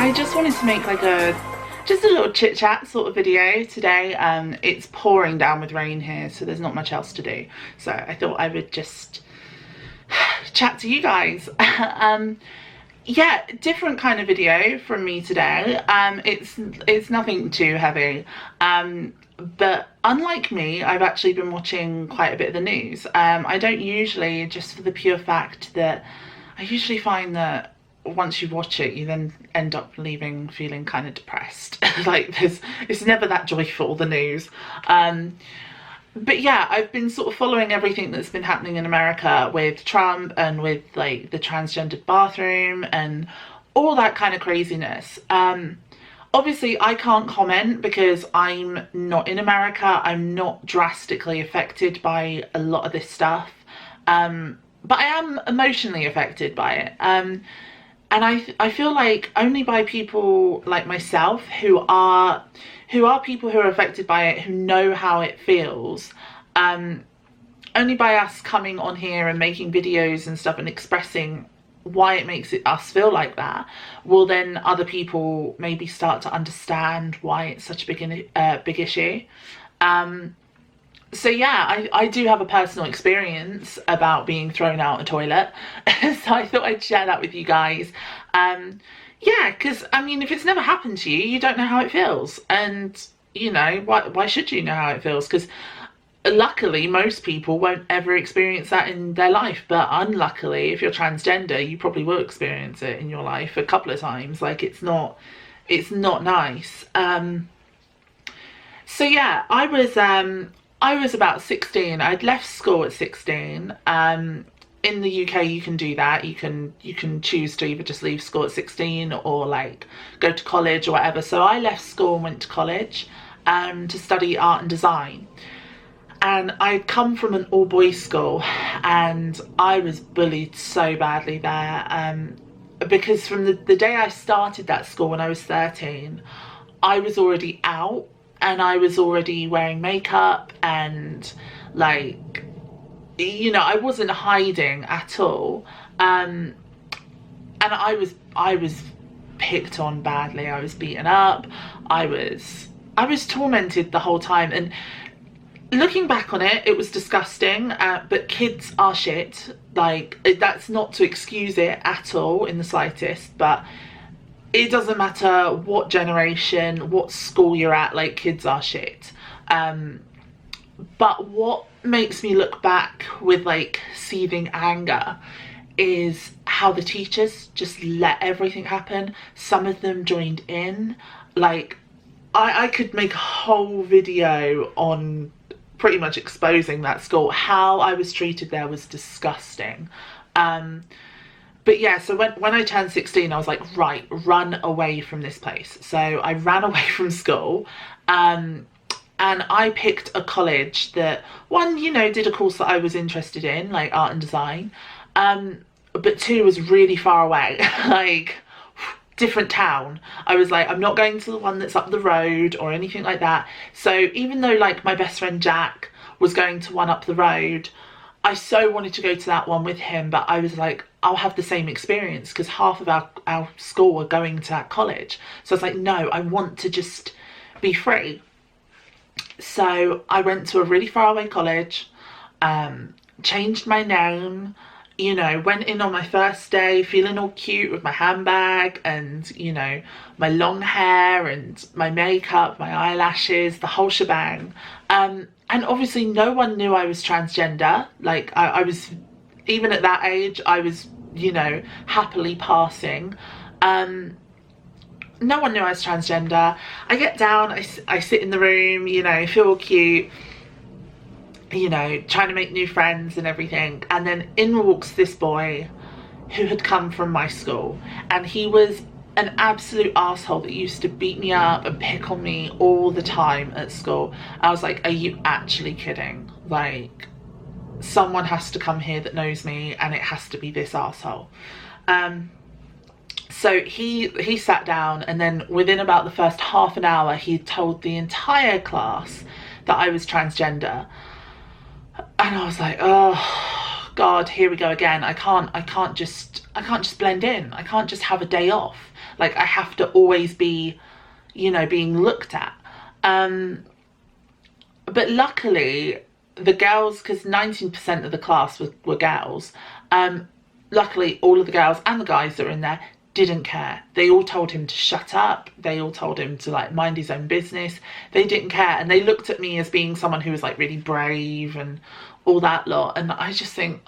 I just wanted to make like just a little chit chat sort of video today. It's pouring down with rain here, so there's not much else to do. So I thought I would just chat to you guys. Yeah, different kind of video from me today. It's nothing too heavy. But unlike me, I've actually been watching quite a bit of the news. I don't usually, just for the pure fact that I usually find that once you watch it, you then end up leaving feeling kind of depressed. Like it's never that joyful, the news. But yeah, I've been sort of following everything that's been happening in America with Trump and with like the transgendered bathroom and all that kind of craziness. Obviously I can't comment because I'm not in America. I'm not drastically affected by a lot of this stuff. But I am emotionally affected by it. And I feel like only by people like myself who are people who are affected by it, who know how it feels, only by us coming on here and making videos and stuff and expressing why it makes us feel like that, will then other people maybe start to understand why it's such a big issue. So yeah, I do have a personal experience about being thrown out a toilet, so I thought I'd share that with you guys. Yeah, because I mean, if it's never happened to you, you don't know how it feels, and you know, why should you know how it feels? Because luckily most people won't ever experience that in their life, but unluckily, if you're transgender, you probably will experience it in your life a couple of times. Like it's not nice. So yeah, I was about 16. I'd left school at 16. In the UK you can do that. You can choose to either just leave school at 16 or like go to college or whatever. So I left school and went to college to study art and design. And I'd come from an all-boys school and I was bullied so badly there, because from the day I started that school when I was 13, I was already out. And I was already wearing makeup and like, you know, I wasn't hiding at all. And I was picked on badly. I was beaten up. I was tormented the whole time. And looking back on it, it was disgusting. But kids are shit. Like, that's not to excuse it at all in the slightest, but it doesn't matter what generation, what school you're at, like kids are shit. But what makes me look back with like seething anger is how the teachers just let everything happen. Some of them joined in. Like I could make a whole video on pretty much exposing that school. How I was treated there was disgusting. But yeah, so when I turned 16, I was like, right, run away from this place. So I ran away from school, and I picked a college that, one, you know, did a course that I was interested in, like art and design, but two, was really far away, like different town. I was like, I'm not going to the one that's up the road or anything like that. So even though like my best friend Jack was going to one up the road, I so wanted to go to that one with him, but I was like, I'll have the same experience because half of our school were going to that college. So I was like, no, I want to just be free. So I went to a really far away college, changed my name, you know, went in on my first day feeling all cute with my handbag and, you know, my long hair and my makeup, my eyelashes, the whole shebang. And obviously no one knew I was transgender. Like I was, even at that age, I was, you know, happily passing. No one knew I was transgender. I get down, I sit in the room, you know, feel all cute, you know, trying to make new friends and everything. And then in walks this boy who had come from my school. And he was an absolute asshole that used to beat me up and pick on me all the time at school. I was like, are you actually kidding? Like, someone has to come here that knows me and it has to be this asshole. So he sat down, and then within about the first half an hour, he told the entire class that I was transgender. And I was like, oh God, here we go again. I can't just blend in. I can't just have a day off. like I have to always be, you know, being looked at. But luckily the girls, because 19% of the class were girls, luckily all of the girls and the guys that were in there didn't care. They all told him to shut up. They all told him to like mind his own business. They didn't care, and they looked at me as being someone who was like really brave and all that lot. And I just think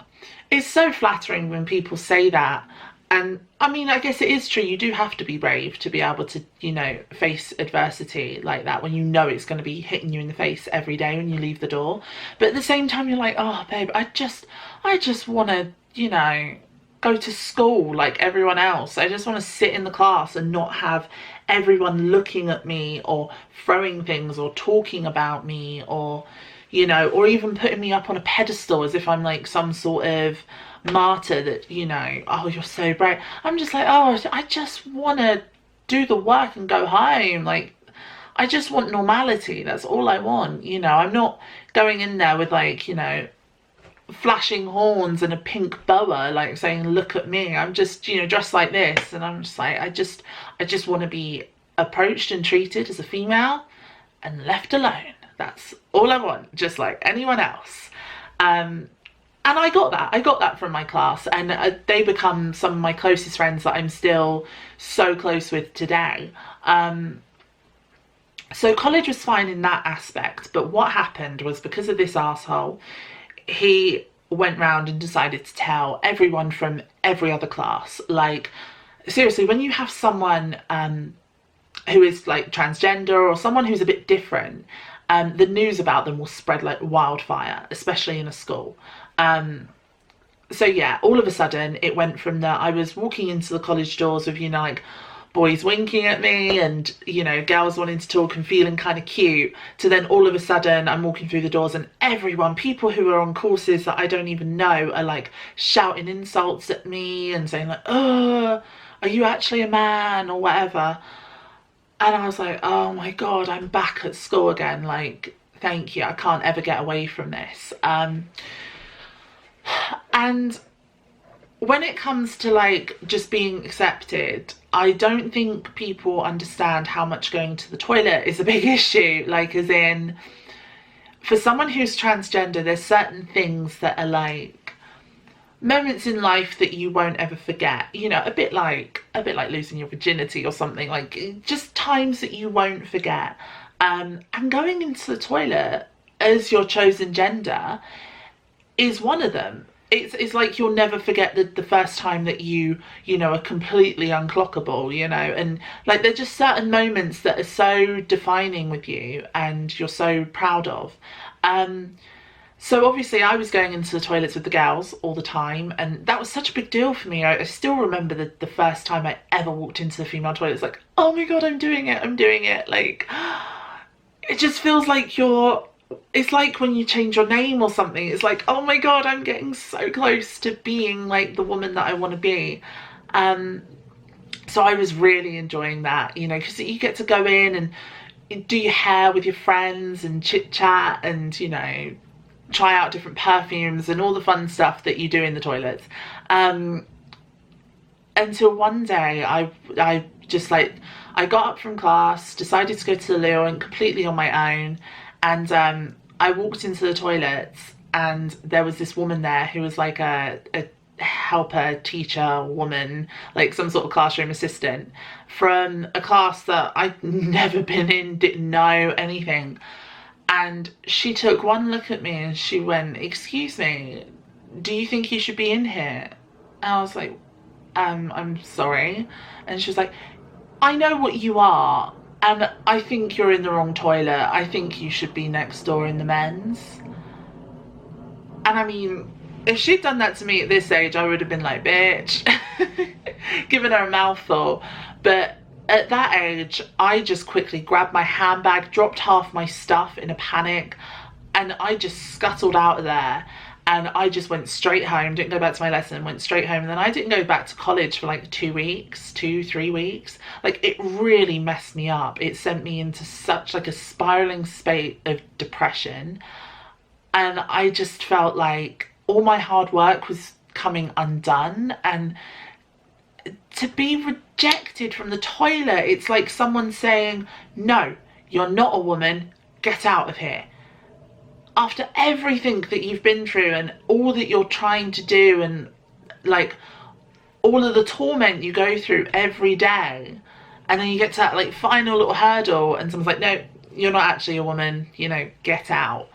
it's so flattering when people say that. And I mean, I guess it is true, you do have to be brave to be able to, you know, face adversity like that when you know it's going to be hitting you in the face every day when you leave the door. But at the same time you're like, oh babe, I just want to, you know, go to school like everyone else. I just want to sit in the class and not have everyone looking at me or throwing things or talking about me, or, you know, or even putting me up on a pedestal as if I'm like some sort of martyr that, you know, oh, you're so brave. I'm just like, oh, I just want to do the work and go home. Like, I just want normality. That's all I want. You know, I'm not going in there with like, you know, flashing horns and a pink boa, like saying, look at me. I'm just, you know, dressed like this. And I'm just like, I just want to be approached and treated as a female and left alone. That's all I want, just like anyone else. And I got that from my class, and they become some of my closest friends that I'm still so close with today. So college was fine in that aspect, but what happened was, because of this arsehole, he went round and decided to tell everyone from every other class. Like, seriously, when you have someone who is like transgender or someone who's a bit different, the news about them will spread like wildfire, especially in a school. So yeah, all of a sudden it went from I was walking into the college doors with, you know, like boys winking at me and, you know, girls wanting to talk and feeling kind of cute, to then all of a sudden I'm walking through the doors and everyone, people who are on courses that I don't even know, are like shouting insults at me and saying like, oh, are you actually a man or whatever. And I was like, oh my God, I'm back at school again. Like, thank you. I can't ever get away from this. And when it comes to like just being accepted, I don't think people understand how much going to the toilet is a big issue. Like, as in, for someone who's transgender, there's certain things that are like moments in life that you won't ever forget, you know, a bit like losing your virginity or something, like just times that you won't forget. And going into the toilet as your chosen gender is one of them. It's like you'll never forget the first time that you know, are completely unclockable, you know, and like there's just certain moments that are so defining with you and you're so proud of. So obviously I was going into the toilets with the girls all the time, and that was such a big deal for me. I still remember the first time I ever walked into the female toilet. It's like, oh my God, I'm doing it. Like, it just feels like it's like when you change your name or something. It's like, oh my God, I'm getting so close to being like the woman that I want to be. So I was really enjoying that, you know, because you get to go in and do your hair with your friends and chit chat and, you know, try out different perfumes and all the fun stuff that you do in the toilets. Until one day I just like, I got up from class, decided to go to the loo, and completely on my own. And I walked into the toilets and there was this woman there who was like a helper, teacher, woman, like some sort of classroom assistant from a class that I'd never been in, didn't know anything. And she took one look at me and she went, excuse me, do you think you should be in here? And I was like, I'm sorry. And she was like, I know what you are, and I think you're in the wrong toilet. I think you should be next door in the men's. And I mean, if she'd done that to me at this age, I would have been like, bitch, giving her a mouthful. But at that age, I just quickly grabbed my handbag, dropped half my stuff in a panic, and I just scuttled out of there. And I just went straight home, didn't go back to my lesson, went straight home. And then I didn't go back to college for like 3 weeks. Like, it really messed me up. It sent me into such like a spiraling state of depression. And I just felt like all my hard work was coming undone. And to be rejected from the toilet, it's like someone saying, no, you're not a woman, get out of here. After everything that you've been through and all that you're trying to do, and like all of the torment you go through every day, and then you get to that like final little hurdle and someone's like, no, you're not actually a woman, you know, get out.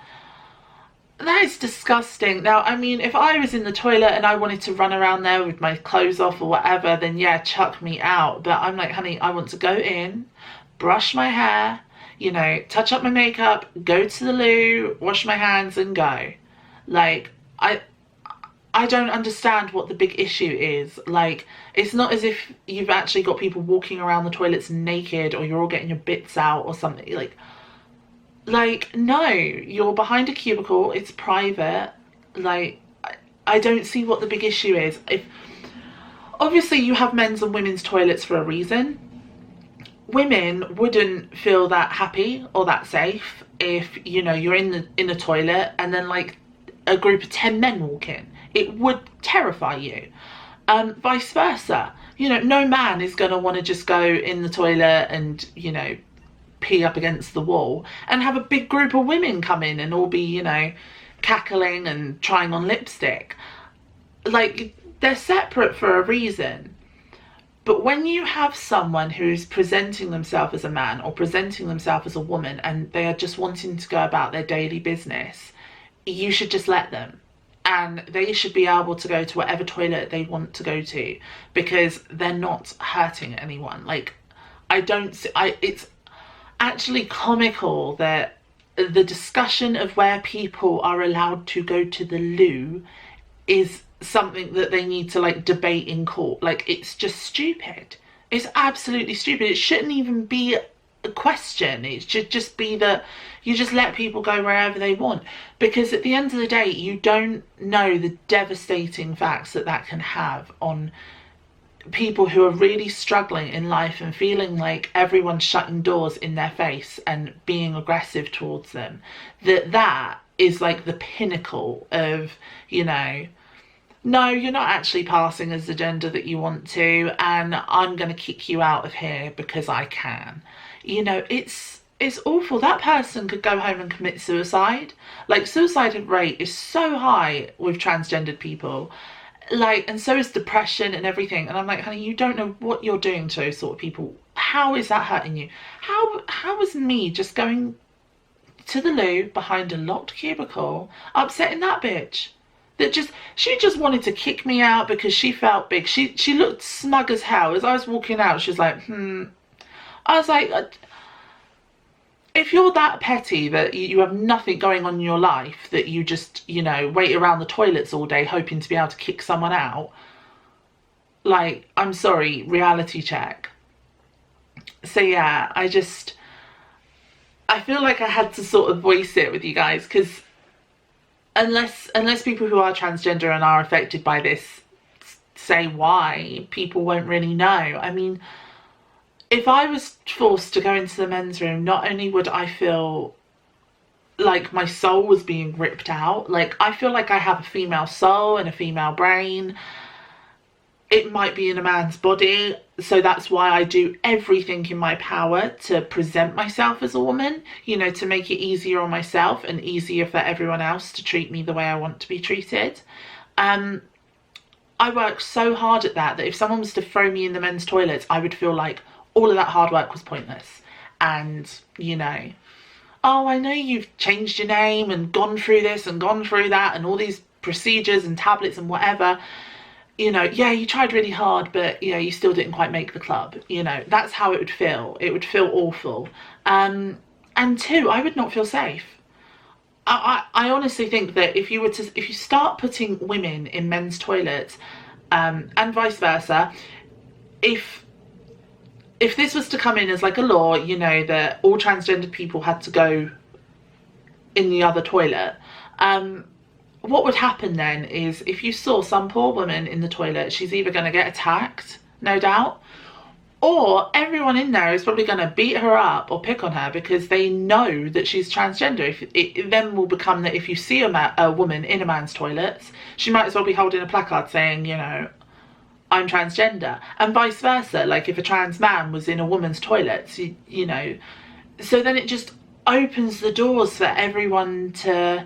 That is disgusting. Now, I mean, if I was in the toilet and I wanted to run around there with my clothes off or whatever, then yeah, chuck me out. But I'm like, honey, I want to go in, brush my hair, you know, touch up my makeup, go to the loo, wash my hands and go. Like, I don't understand what the big issue is. Like, it's not as if you've actually got people walking around the toilets naked, or you're all getting your bits out or something. Like, no, you're behind a cubicle, it's private. Like, I don't see what the big issue is. If obviously you have men's and women's toilets for a reason. Women wouldn't feel that happy or that safe if, you know, you're in the toilet and then like a group of 10 men walk in. It would terrify you. Vice versa. You know, no man is going to want to just go in the toilet and, you know, pee up against the wall and have a big group of women come in and all be, you know, cackling and trying on lipstick. Like, they're separate for a reason. But when you have someone who's presenting themselves as a man or presenting themselves as a woman and they are just wanting to go about their daily business, you should just let them. And they should be able to go to whatever toilet they want to go to, because they're not hurting anyone. Like, it's actually comical that the discussion of where people are allowed to go to the loo is something that they need to like debate in court. Like, it's just stupid. It's absolutely stupid. It shouldn't even be a question. It should just be that you just let people go wherever they want, because at the end of the day you don't know the devastating facts that can have on people who are really struggling in life and feeling like everyone's shutting doors in their face and being aggressive towards them. That is like the pinnacle of, you know, no, you're not actually passing as the gender that you want to, and I'm going to kick you out of here because I can. You know, it's awful. That person could go home and commit suicide. Like, suicide rate is so high with transgendered people. Like, and so is depression and everything. And I'm like, honey, you don't know what you're doing to those sort of people. How is that hurting you? How was me just going to the loo behind a locked cubicle upsetting that bitch? She just wanted to kick me out because she felt big. She looked smug as hell. As I was walking out, she was like, I was like, if you're that petty that you have nothing going on in your life, that you just, you know, wait around the toilets all day hoping to be able to kick someone out, like, I'm sorry, reality check. So yeah, I feel like I had to sort of voice it with you guys, because unless people who are transgender and are affected by this say why, people won't really know. I mean, if I was forced to go into the men's room, not only would I feel like my soul was being ripped out, like, I feel like I have a female soul and a female brain. It might be in a man's body, so that's why I do everything in my power to present myself as a woman, you know, to make it easier on myself and easier for everyone else to treat me the way I want to be treated. I work so hard at that if someone was to throw me in the men's toilets, I would feel like all of that hard work was pointless. And, you know, oh, I know you've changed your name and gone through this and gone through that and all these procedures and tablets and whatever. You know, yeah, you tried really hard, but, you know, you still didn't quite make the club. You know, that's how it would feel. It would feel awful. And two, I would not feel safe. I honestly think that if you start putting women in men's toilets, and vice versa, if this was to come in as like a law, you know, that all transgendered people had to go in the other toilet, what would happen then is, if you saw some poor woman in the toilet, she's either going to get attacked, no doubt, or everyone in there is probably going to beat her up or pick on her because they know that she's transgender. It then will become that if you see a woman in a man's toilets, she might as well be holding a placard saying, you know, I'm transgender, and vice versa. Like if a trans man was in a woman's toilets, you know, so then it just opens the doors for everyone to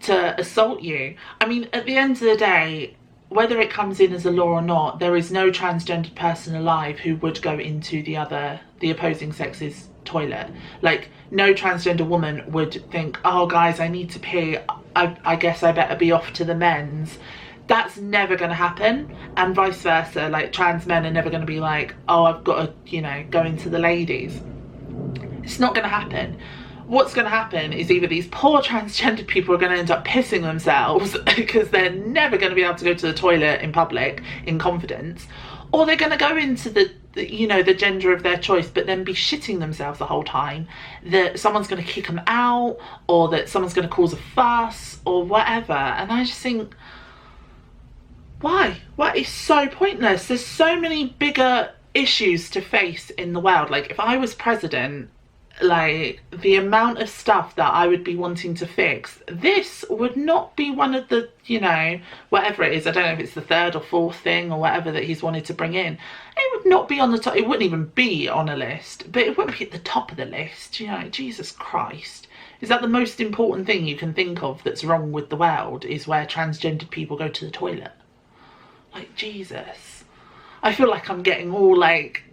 assault you. I mean, at the end of the day, whether it comes in as a law or not, there is no transgendered person alive who would go into the opposing sex's toilet. Like, no transgender woman would think, oh guys, I need to pee, I guess I better be off to the men's. That's never going to happen, and vice versa. Like, trans men are never going to be like, oh, I've got to, you know, go into the ladies. It's not going to happen. What's going to happen is either these poor transgender people are going to end up pissing themselves because they're never going to be able to go to the toilet in public in confidence, or they're going to go into the you know, the gender of their choice, but then be shitting themselves the whole time, that someone's going to kick them out, or that someone's going to cause a fuss or whatever. And I just think, why? What is so pointless? There's so many bigger issues to face in the world. Like, if I was president, like, the amount of stuff that I would be wanting to fix, this would not be one of the, you know, whatever it is, I don't know if it's the third or fourth thing or whatever that he's wanted to bring in, it would not be on the top. It wouldn't even be on a list, but it wouldn't be at the top of the list, you know. Jesus Christ. Is that the most important thing you can think of that's wrong with the world, is where transgendered people go to the toilet? Like, Jesus. I feel like I'm getting all, like,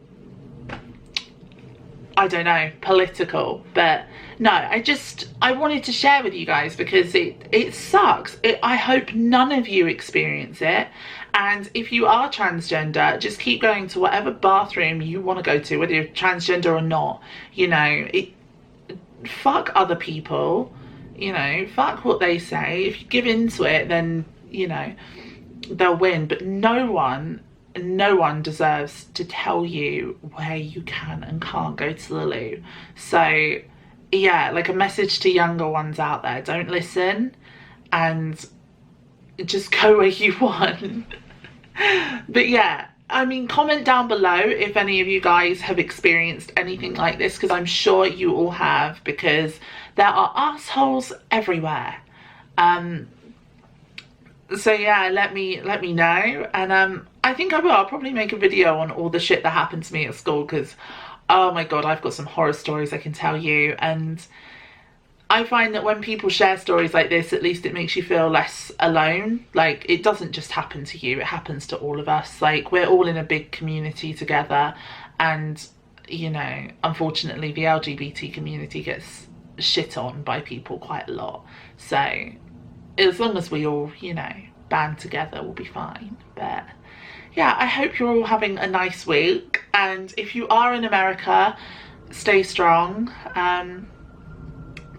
I don't know, political, but no, I wanted to share with you guys because it sucks. I hope none of you experience it, and if you are transgender, just keep going to whatever bathroom you want to go to, whether you're transgender or not. You know, fuck other people, you know, fuck what they say. If you give into it, then, you know, they'll win, but no one deserves to tell you where you can and can't go to the loo. So yeah, like, a message to younger ones out there: don't listen and just go where you want. But yeah, I mean, comment down below if any of you guys have experienced anything like this, because I'm sure you all have, because there are assholes everywhere. So yeah, let me know, and I think I will. I'll probably make a video on all the shit that happened to me at school, because oh my god, I've got some horror stories I can tell you. And I find that when people share stories like this, at least it makes you feel less alone. Like, it doesn't just happen to you, it happens to all of us. Like, we're all in a big community together, and, you know, unfortunately the LGBT community gets shit on by people quite a lot. So as long as we all, you know, band together, we'll be fine. But yeah, I hope you're all having a nice week, and if you are in America, stay strong.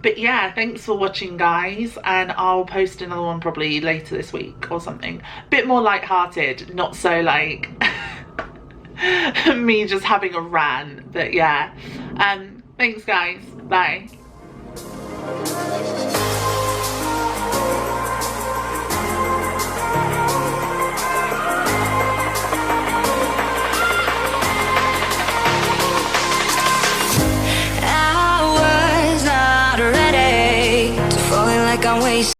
But yeah, thanks for watching, guys, and I'll post another one probably later this week or something. A bit more light-hearted, not so like me just having a rant. But yeah, thanks guys, bye. I'm wasting